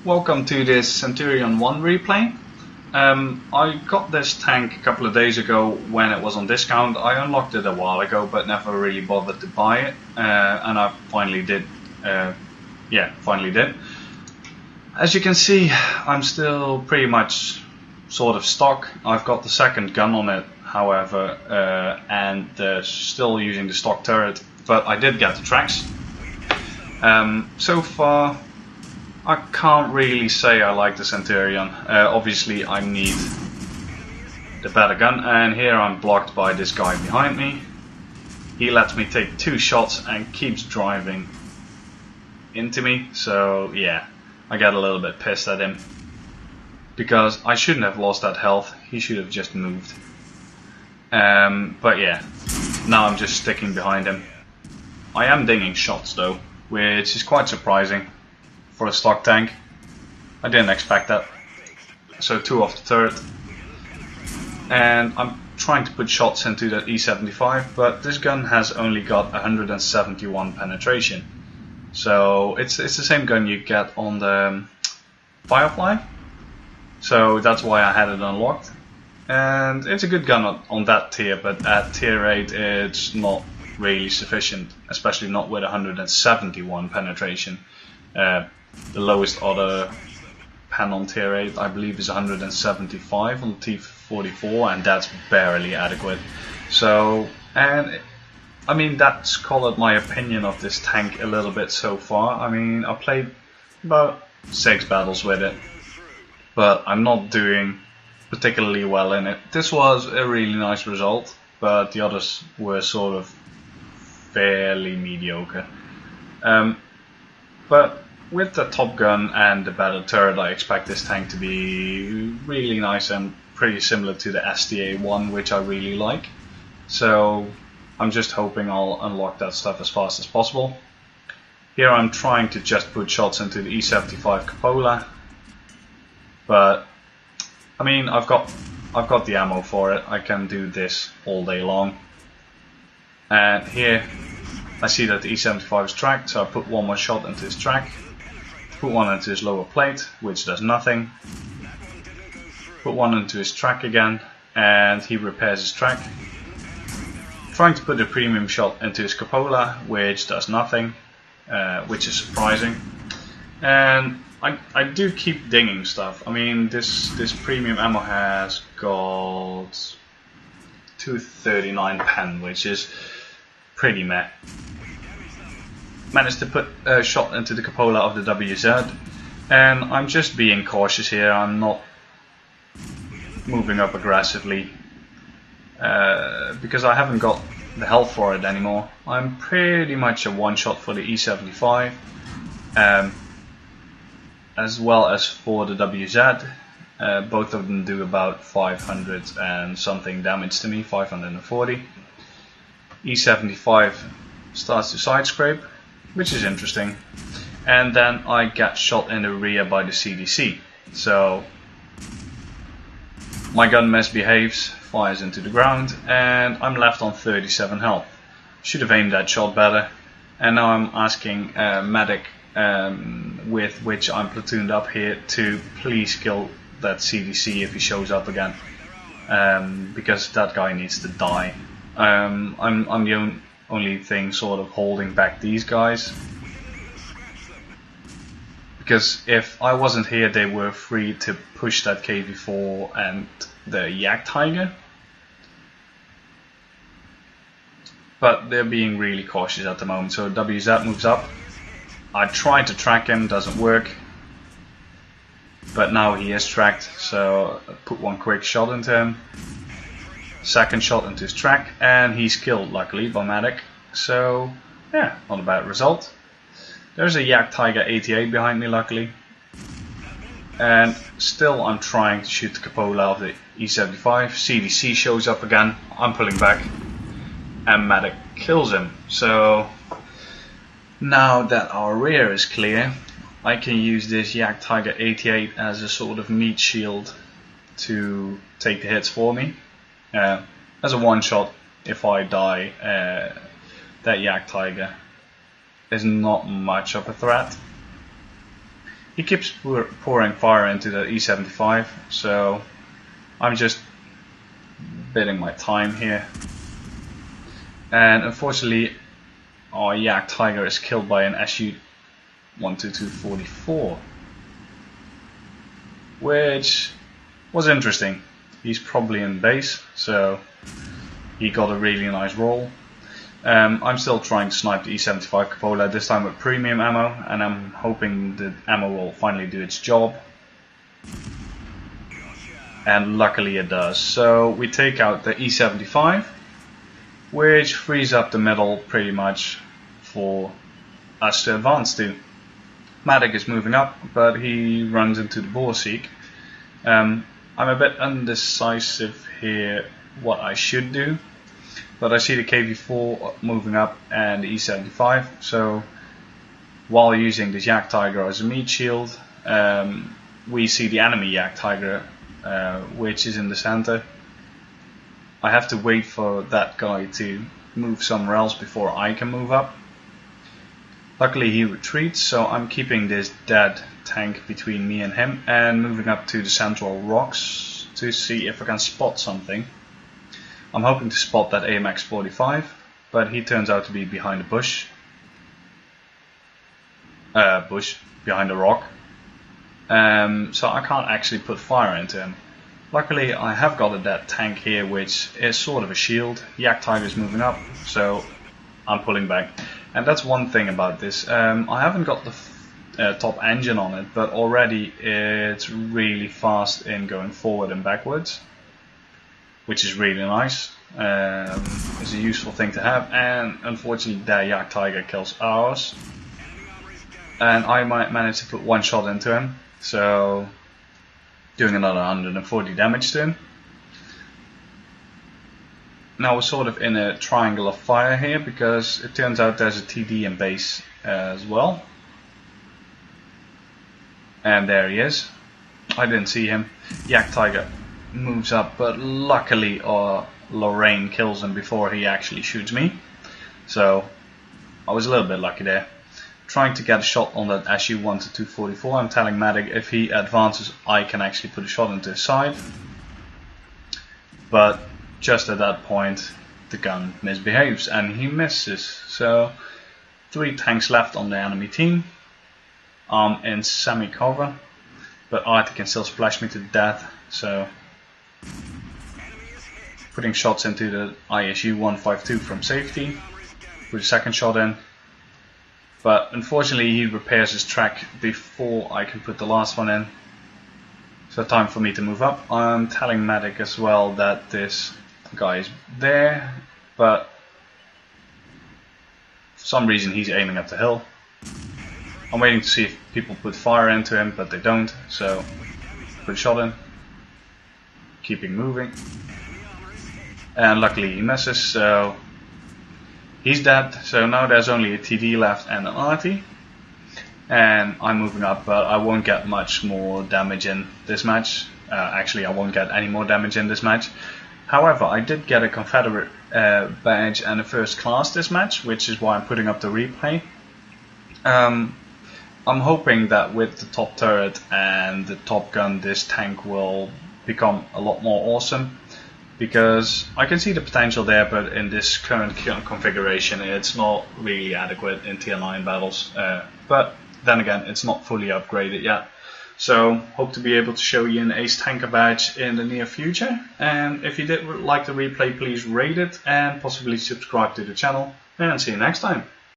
Welcome to this Centurion 1 replay. I got this tank a couple of days ago when it was on discount. I unlocked it a while ago but never really bothered to buy it, and I finally did. Finally did. As you can see, I'm still pretty much sort of stock. I've got the second gun on it, however, and still using the stock turret, but I did get the tracks. So far, I can't really say I like the Centurion. Obviously I need the better gun, and here I'm blocked by this guy behind me. He lets me take 2 shots and keeps driving into me, so yeah, I get a little bit pissed at him. Because I shouldn't have lost that health, he should have just moved. But yeah, now I'm just sticking behind him. I am dinging shots though, which is quite surprising for a stock tank. I didn't expect that. So 2 off the turret. And I'm trying to put shots into the E75, but this gun has only got 171 penetration. So it's the same gun you get on the Firefly. So that's why I had it unlocked. And it's a good gun on that tier, but at tier 8 it's not really sufficient, especially not with 171 penetration. The lowest other pen on tier 8 I believe is 175 on T44, and that's barely adequate. So, and I mean, that's colored my opinion of this tank a little bit so far. I mean, I played about 6 battles with it, but I'm not doing particularly well in it. This was a really nice result, but the others were sort of fairly mediocre. But with the top gun and the better turret, I expect this tank to be really nice and pretty similar to the STA1, which I really like. So I'm just hoping I'll unlock that stuff as fast as possible. Here I'm trying to just put shots into the E75 cupola, but I mean, I've got the ammo for it. I can do this all day long. And here I see that the E75 is tracked, so I put 1 more shot into his track, put 1 into his lower plate, which does nothing, put 1 into his track again, and he repairs his track. Trying to put a premium shot into his cupola, which does nothing, which is surprising. And I do keep dinging stuff. I mean, this premium ammo has got 239 pen, which is pretty meh. Managed to put a shot into the cupola of the WZ, and I'm just being cautious here. I'm not moving up aggressively because I haven't got the health for it anymore. I'm pretty much a one-shot for the E75, as well as for the WZ. Both of them do about 500 and something damage to me, 540. E75 starts to side scrape, which is interesting, and then I get shot in the rear by the CDC. So my gun misbehaves, fires into the ground, and I'm left on 37 health. Should have aimed that shot better. And now I'm asking medic, with which I'm platooned up here, to please kill that CDC if he shows up again, because that guy needs to die. I'm the only thing sort of holding back these guys, because if I wasn't here they were free to push that KV4 and the Yak Tiger, but they're being really cautious at the moment. So WZ moves up. I tried to track him, doesn't work, but now he is tracked, so I put 1 quick shot into him, second shot into his track, and he's killed luckily by medic. So yeah, not a bad result. There's a Yak Tiger 88 behind me luckily, and still I'm trying to shoot the cupola of the E75. CDC shows up again, I'm pulling back, and medic kills him. So now that our rear is clear, I can use this Yak Tiger 88 as a sort of meat shield to take the hits for me. As a one shot, if I die, that Yak Tiger is not much of a threat. He keeps pouring fire into the E75, so I'm just bidding my time here. And unfortunately, our Yak Tiger is killed by an SU-122-44, which was interesting. He's probably in base, so he got a really nice roll. I'm still trying to snipe the E75 Cupola, this time with premium ammo, and I'm hoping the ammo will finally do its job. And luckily it does. So we take out the E75, which frees up the middle pretty much for us to advance to. Matic is moving up, but he runs into the Borsig. I'm a bit undecisive here what I should do, but I see the KV4 moving up and the E75, so while using this Yak Tiger as a meat shield, we see the enemy Yak Tiger, which is in the center. I have to wait for that guy to move somewhere else before I can move up. Luckily he retreats, so I'm keeping this dead tank between me and him and moving up to the central rocks to see if I can spot something. I'm hoping to spot that AMX 45, but he turns out to be behind a bush. Behind a rock. So I can't actually put fire into him. Luckily I have got a dead tank here, which is sort of a shield. Yak Tiger is moving up, so I'm pulling back. And that's one thing about this. I haven't got the top engine on it, but already it's really fast in going forward and backwards, which is really nice. It's a useful thing to have, and unfortunately their Yak Tiger kills ours. And I might manage to put one shot into him, so doing another 140 damage to him. Now we're sort of in a triangle of fire here, because it turns out there's a TD in base as well. And there he is. I didn't see him. Yak Tiger moves up, but luckily Lorraine kills him before he actually shoots me. So I was a little bit lucky there. Trying to get a shot on that SU-122-44. I'm telling Matic if he advances I can actually put a shot into his side. But just at that point the gun misbehaves and he misses. So 3 tanks left on the enemy team. I'm in semi-cover, but Artie can still splash me to death, so putting shots into the ISU-152 from safety, put a second shot in, but unfortunately he repairs his track before I can put the last one in, so time for me to move up. I'm telling Matic as well that this guy is there, but for some reason he's aiming up the hill. I'm waiting to see if people put fire into him, but they don't, so put a shot in, keeping moving, and luckily he misses, so he's dead. So now there's only a TD left and an Artie, and I'm moving up, but I won't get much more damage in this match. Actually I won't get any more damage in this match. However, I did get a Confederate badge and a first class this match, which is why I'm putting up the replay. I'm hoping that with the top turret and the top gun this tank will become a lot more awesome, because I can see the potential there, but in this current configuration it's not really adequate in tier 9 battles, but then again it's not fully upgraded yet. So hope to be able to show you an Ace Tanker badge in the near future, and if you did like the replay, please rate it and possibly subscribe to the channel, and see you next time.